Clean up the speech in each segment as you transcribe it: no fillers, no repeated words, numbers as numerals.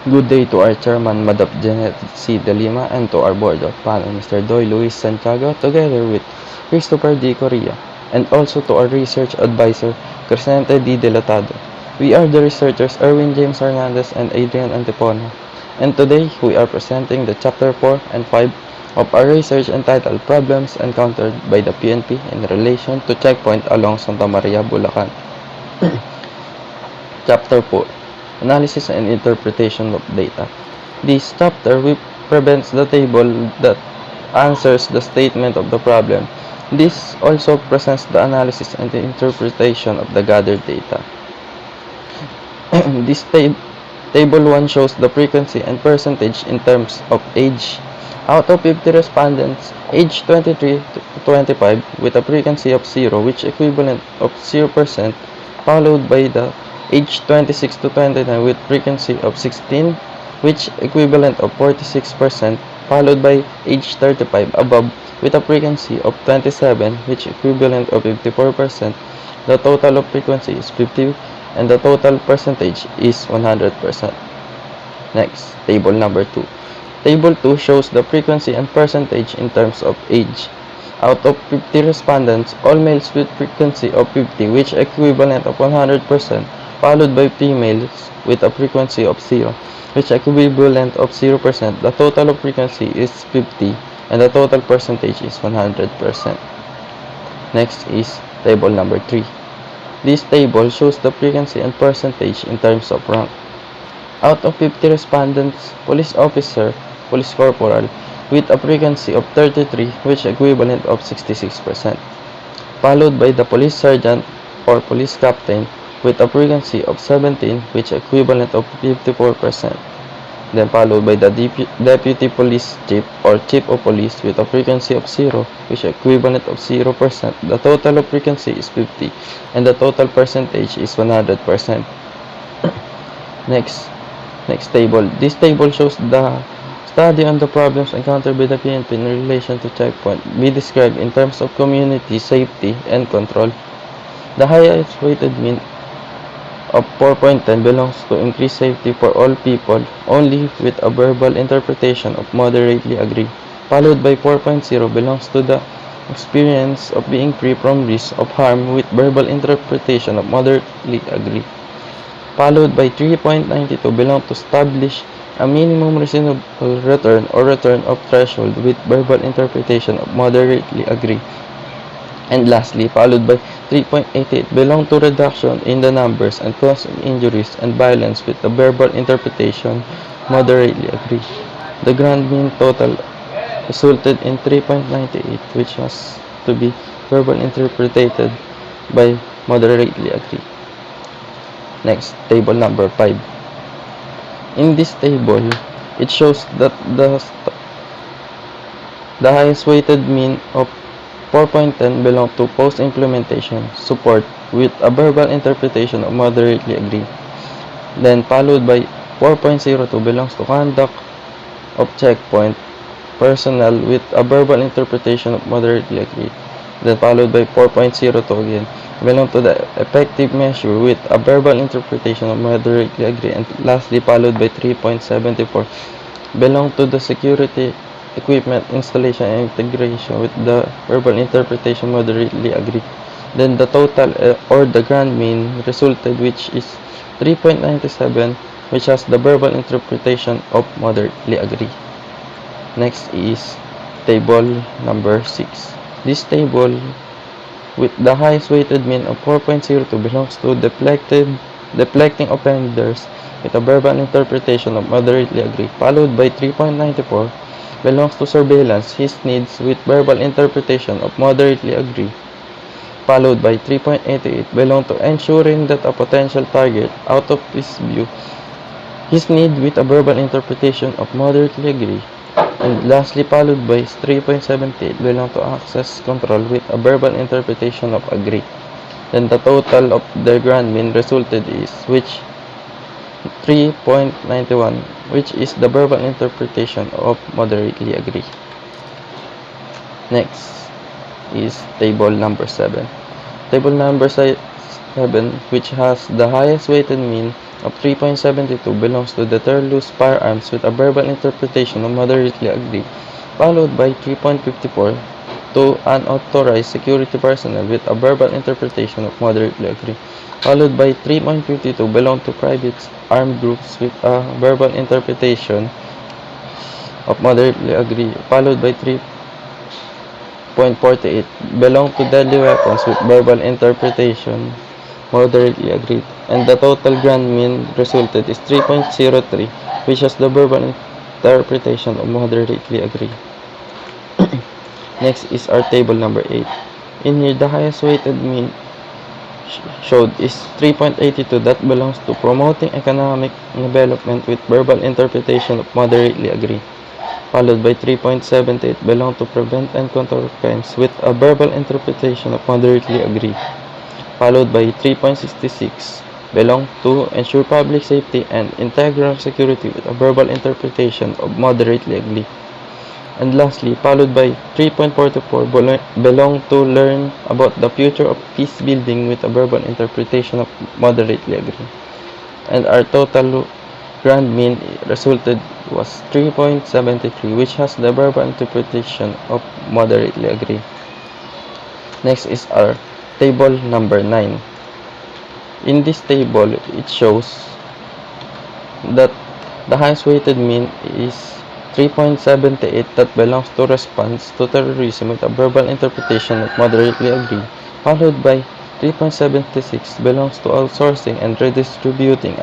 Good day to our chairman, Madam Janet C. De Lima, and to our board of panel, Mr. Doy Luis Santiago, together with Christopher D. Correa, and also to our research advisor, Crescente D. Delatado. We are the researchers Erwin James Hernandez and Adrian Antipona, and today we are presenting the Chapter 4 and 5 of our research entitled Problems Encountered by the PNP in relation to checkpoint along Santa Maria, Bulacan. Chapter 4: Analysis and Interpretation of Data. This chapter prevents the table that answers the statement of the problem. This also presents the analysis and the interpretation of the gathered data. This table 1 shows the frequency and percentage in terms of age. Out of 50 respondents, age 23 to 25 with a frequency of 0, which equivalent of 0%, followed by the age 26 to 29 with frequency of 16, which equivalent of 46%, followed by age 35 above with a frequency of 27, which equivalent of 54%. The total of frequency is 50 and the total percentage is 100%. Next, table number 2. Table 2 shows the frequency and percentage in terms of age. Out of 50 respondents, all males with frequency of 50, which equivalent of 100%, followed by females with a frequency of 0, which equivalent of 0%. The total of frequency is 50 and the total percentage is 100%. Next is table number 3. This table shows the frequency and percentage in terms of rank. Out of 50 respondents, police officer, police corporal, with a frequency of 33, which equivalent of 66%, followed by the police sergeant or police captain with a frequency of 17, which equivalent of 54%, then followed by the deputy police chief or chief of police with a frequency of 0, which equivalent of 0%. The total of frequency is 50 and the total percentage is 100%. Next table. This table shows the study on the problems encountered by the PNP in relation to checkpoint be described in terms of community safety and control. The highest weighted mean of 4.10 belongs to increased safety for all people only with a verbal interpretation of moderately agree, followed by 4.0 belongs to the experience of being free from risk of harm with verbal interpretation of moderately agree, followed by 3.92 belong to establish a minimum reasonable return or return of threshold with verbal interpretation of moderately agree, and lastly followed by 3.88 belong to reduction in the numbers and cause of injuries and violence with the verbal interpretation moderately agree. The grand mean total resulted in 3.98, which has to be verbal interpreted by moderately agree. Next, table number 5. In this table, it shows that the highest weighted mean of 4.10 belong to post-implementation support with a verbal interpretation of moderately agree. Then followed by 4.02 belongs to conduct of checkpoint personnel with a verbal interpretation of moderately agree. Then followed by 4.02 again belong to the effective measure with a verbal interpretation of moderately agree, and lastly followed by 3.74 belong to the security equipment installation and integration with the verbal interpretation moderately agree. Then the total or the grand mean resulted, which is 3.97, which has the verbal interpretation of moderately agree. Next is table number 6. This table with the highest weighted mean of 4.02 belongs to deflecting offenders with a verbal interpretation of moderately agree, followed by 3.94 belongs to surveillance his needs with verbal interpretation of moderately agree, followed by 3.88 belong to ensuring that a potential target out of his view his need with a verbal interpretation of moderately agree, and lastly followed by 3.78 belong to access control with a verbal interpretation of agree. Then the total of their grand mean resulted is which 3.91, which is the verbal interpretation of moderately agree. Next is table number 7. Table number 7, which has the highest weighted mean of 3.72 belongs to the Terlus firearms with a verbal interpretation of moderately agree, followed by 3.54 to unauthorized security personnel with a verbal interpretation of moderately agree, followed by 3.52 belong to private armed groups with a verbal interpretation of moderately agree, followed by 3.48 belong to deadly weapons with verbal interpretation moderately agreed, and the total grand mean resulted is 3.03, which has the verbal interpretation of moderately agreed. Next is our table number 8. In here, the highest weighted mean showed is 3.82 that belongs to promoting economic development with verbal interpretation of moderately agree, followed by 3.78 belong to prevent and control crimes with a verbal interpretation of moderately agree, followed by 3.66 belong to ensure public safety and integral security with a verbal interpretation of moderately agree. And lastly, followed by 3.44 belong to learn about the future of peace building with a verbal interpretation of moderately agree. And our total grand mean resulted was 3.73, which has the verbal interpretation of moderately agree. Next is our table number 9. In this table, it shows that the highest weighted mean is 3.78 that belongs to response to terrorism with a verbal interpretation of moderately agree, followed by 3.76 belongs to outsourcing and redistributing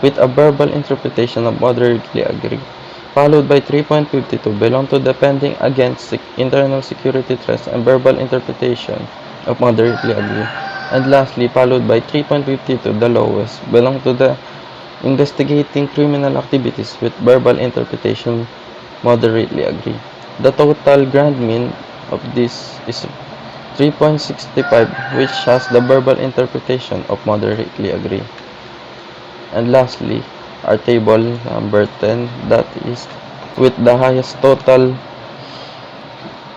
with a verbal interpretation of moderately agree, followed by 3.52 belong to defending against internal security threats and verbal interpretation of moderately agree, and lastly followed by 3.52 the lowest belong to the investigating criminal activities with verbal interpretation moderately agree. The total grand mean of this is 3.65, which has the verbal interpretation of moderately agree. And lastly, our table number 10, that is with the highest total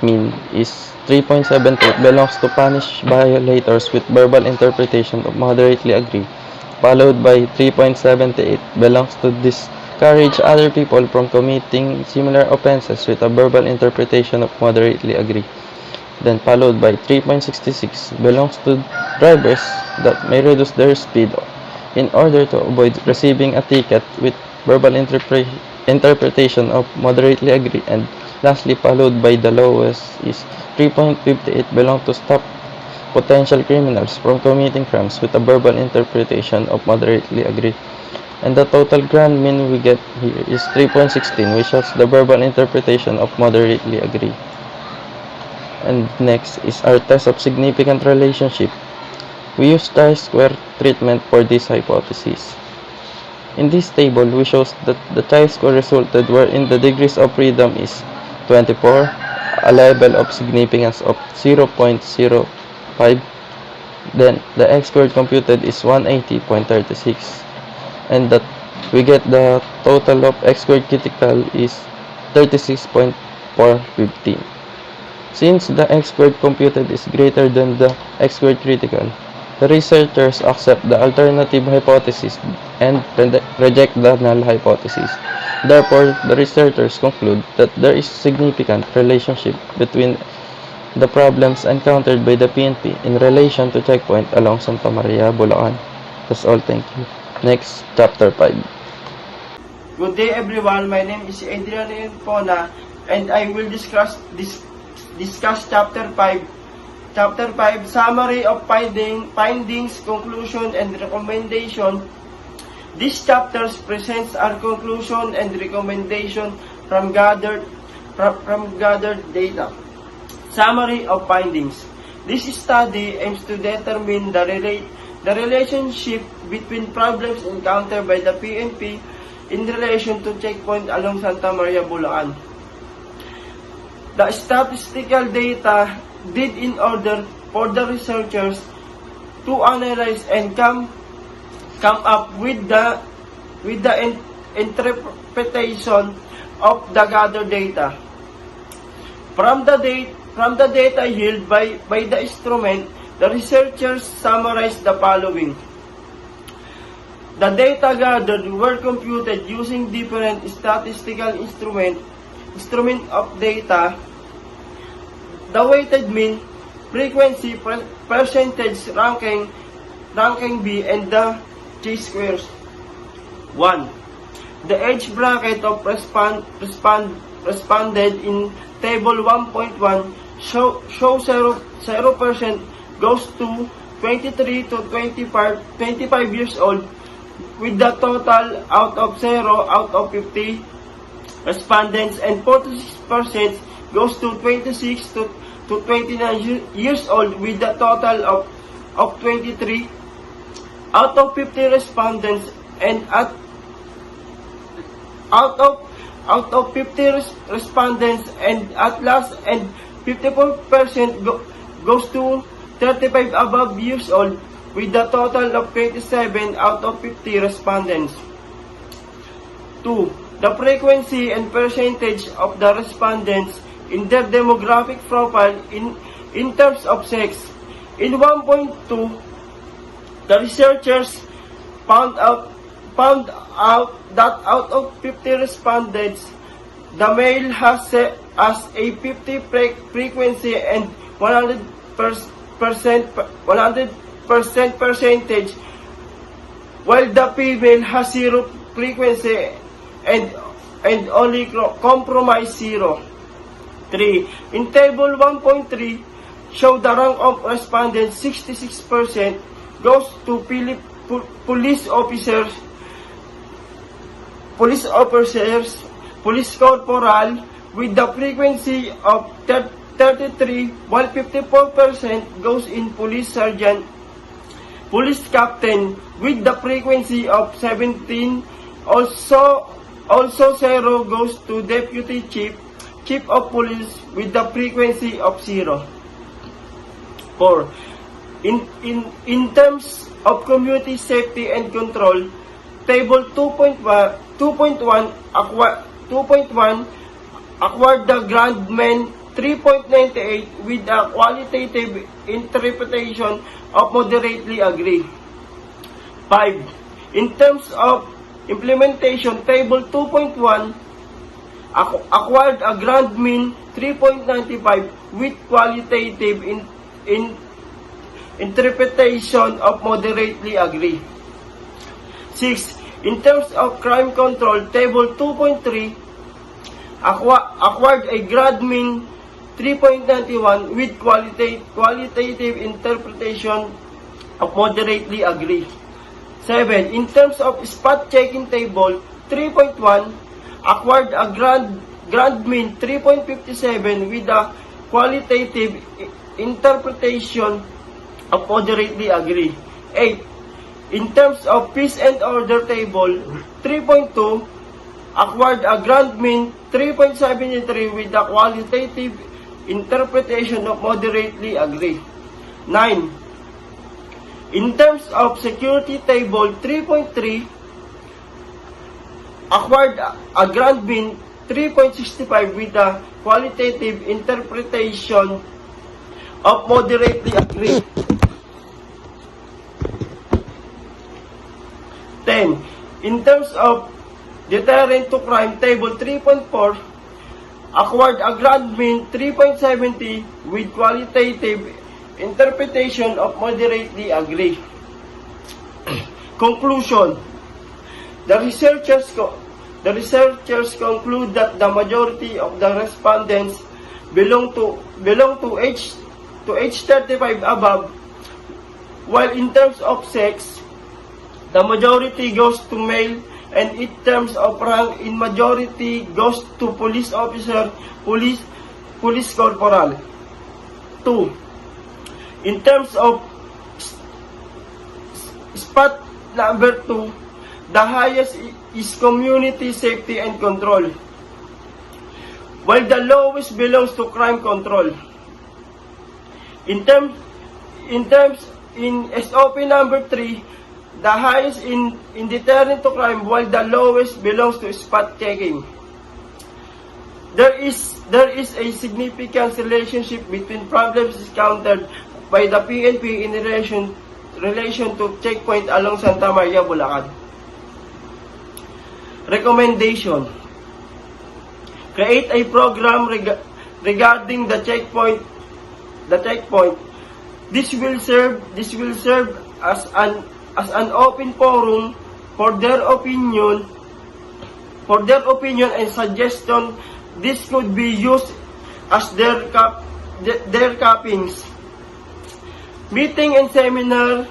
mean is 3.78 belongs to punish violators with verbal interpretation of moderately agree, followed by 3.78 belongs to discourage other people from committing similar offenses with a verbal interpretation of moderately agree. Then followed by 3.66 belongs to drivers that may reduce their speed in order to avoid receiving a ticket with verbal interpretation of moderately agree, and lastly followed by the lowest is 3.58 belong to stop potential criminals from committing crimes with a verbal interpretation of moderately agree. And the total grand mean we get here is 3.16, which has the verbal interpretation of moderately agree. And next is our test of significant relationship. We use chi-square treatment for this hypothesis. In this table, we show that the chi-square resulted wherein the degrees of freedom is 24, a level of significance of 0.05, then the x-squared computed is 180.36, and that we get the total of x-squared critical is 36.415. Since the x-squared computed is greater than the x-squared critical, the researchers accept the alternative hypothesis and reject the null hypothesis. Therefore, the researchers conclude that there is significant relationship between the problems encountered by the PNP in relation to checkpoint along Santa Maria, Bulacan. That's all. Thank you. Next, chapter 5. Good day everyone, my name is Adrian Infona and I will discuss chapter 5. Chapter 5, Summary of Findings, Conclusion, and Recommendation. This chapter presents our conclusion and recommendation from gathered data. Summary of findings. This study aims to determine the relationship between problems encountered by the PNP in relation to checkpoint along Santa Maria, Bulacan. The statistical data did in order for the researchers to analyze and come up with the interpretation of the gathered data. From the data yielded by the instrument, the researchers summarized the following. The data gathered were computed using different statistical instrument of data, the weighted mean, frequency, percentage, ranking B, and the chi-squares. 1. The age bracket of responded in table 1.1 show 0% goes to 23 to 25 years old, with the total out of 0 out of 50 respondents, and 46% goes to 26 to 29 years old, with the total of 23 out of 50 respondents, and out of 50 respondents, and at last, and 54% goes to 35 above years old, with the total of 27 out of 50 respondents. 2. The frequency and percentage of the respondents in their demographic profile in terms of sex. In 1.2, the researchers found out that out of 50 respondents, the male has a 50 frequency and 100% percentage, while the female has 0 frequency and only compromise 0. 3. In table 1.3, show the rank of respondents. 66% goes to police officers, police corporal, with the frequency of 33, while 54% goes in police sergeant, police captain, with the frequency of 17. Also 0 goes to deputy chief of police, with the frequency of 0. 4. In terms of community safety and control, table 2.1 acquired the Grandman 3.98 with a qualitative interpretation of moderately agree. 5. In terms of implementation, table 2.1 acquired a grand mean 3.95 with qualitative interpretation of moderately agree. 6. In terms of crime control, table 2.3 acquired a grand mean 3.91 with qualitative interpretation of moderately agree. 7. In terms of spot checking, table 3.1 acquired a grand mean 3.57 with a qualitative interpretation of moderately agree. 8. In terms of peace and order, table 3.2 acquired a grand mean 3.73 with a qualitative interpretation of moderately agree. 9. In terms of security, table 3.3 acquired a grand mean 3.65 with a qualitative interpretation of moderately agree. 10. In terms of deterrent to crime, table 3.4 acquired a grand mean 3.70 with qualitative interpretation of moderately agree. Conclusion. The researchers conclude that the majority of the respondents belong to age 35 above, while in terms of sex, the majority goes to male, and in terms of rank, in majority goes to police officer, police corporal. 2. In terms of spot number 2, the highest is community safety and control, while the lowest belongs to crime control. In SOP number 3, the highest in deterrent to crime, while the lowest belongs to spot checking. There is a significant relationship between problems encountered by the PNP in relation to checkpoint along Santa Maria, Bulacan. Recommendation. Create a program regarding the checkpoint. This will serve as an open forum for their opinion and suggestion. This could be used as their cappings. Meeting and seminar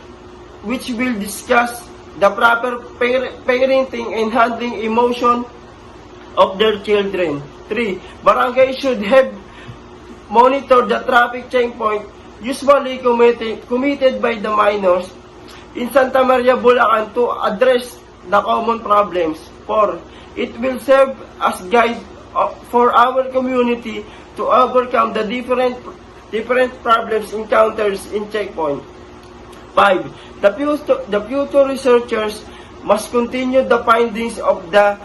which will discuss the proper parenting and handling emotion of their children. 3. Barangay should have monitor the traffic checkpoint usually committed by the minors in Santa Maria, Bulacan to address the common problems. 4. It will serve as guide for our community to overcome the different problems encountered in checkpoint. 5. The future researchers must continue the findings of the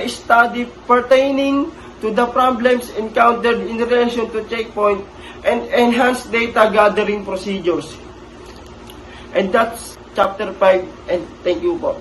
study pertaining to the problems encountered in relation to checkpoint and enhance data gathering procedures. And that's chapter 5, and thank you po.